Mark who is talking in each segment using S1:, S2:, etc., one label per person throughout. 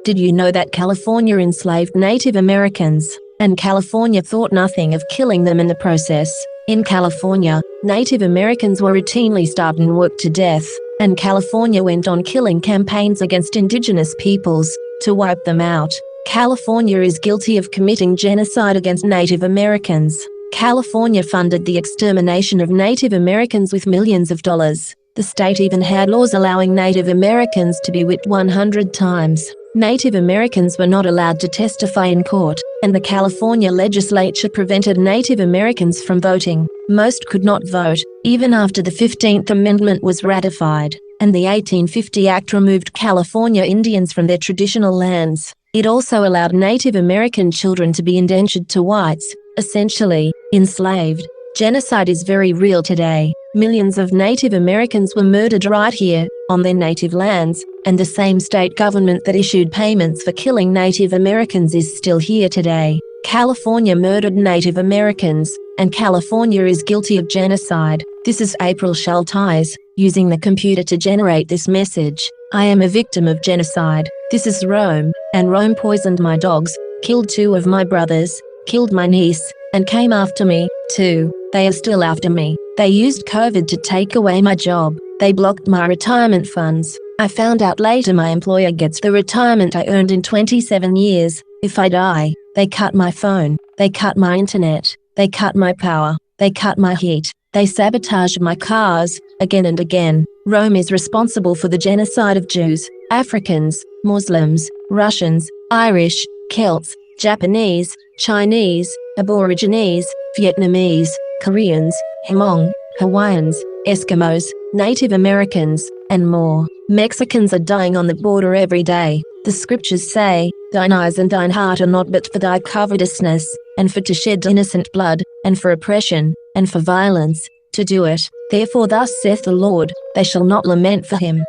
S1: Did you know that California enslaved Native Americans, and California thought nothing of killing them in the process? In California, Native Americans were routinely starved and worked to death, and California went on killing campaigns against indigenous peoples to wipe them out. California is guilty of committing genocide against Native Americans. California funded the extermination of Native Americans with millions of dollars. The state even had laws allowing Native Americans to be whipped 100 times. Native Americans were not allowed to testify in court, and the California legislature prevented Native Americans from voting. Most could not vote, even after the 15th Amendment was ratified, and the 1850 Act removed California Indians from their traditional lands. It also allowed Native American children to be indentured to whites, essentially enslaved. Genocide is very real today. Millions of Native Americans were murdered right here, on their native lands, and the same state government that issued payments for killing Native Americans is still here today. California murdered Native Americans, and California is guilty of genocide. This is April Schulthies, using the computer to generate this message. I am a victim of genocide. This is Rome, and Rome poisoned my dogs, killed 2 of my brothers, killed my niece, and came after me, too. They are still after me. They used COVID to take away my job. They blocked my retirement funds. I found out later my employer gets the retirement I earned in 27 years. If I die, they cut my phone. They cut my internet. They cut my power. They cut my heat. They sabotaged my cars, again and again. Rome is responsible for the genocide of Jews, Africans, Muslims, Russians, Irish, Celts, Japanese, Chinese, Aborigines, Vietnamese, Koreans, Hmong, Hawaiians, Eskimos, Native Americans, and more. Mexicans are dying on the border every day. The scriptures say, "Thine eyes and thine heart are not but for thy covetousness, and for to shed innocent blood, and for oppression, and for violence, to do it. Therefore thus saith the Lord, they shall not lament for him."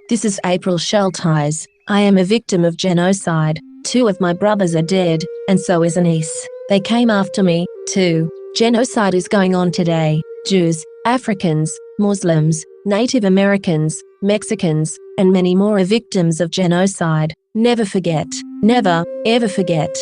S1: This is April Schulthies. I am a victim of genocide. 2 of my brothers are dead, and so is a niece. They came after me, too. Genocide is going on today. Jews, Africans, Muslims, Native Americans, Mexicans, and many more are victims of genocide. Never forget. Never, ever forget.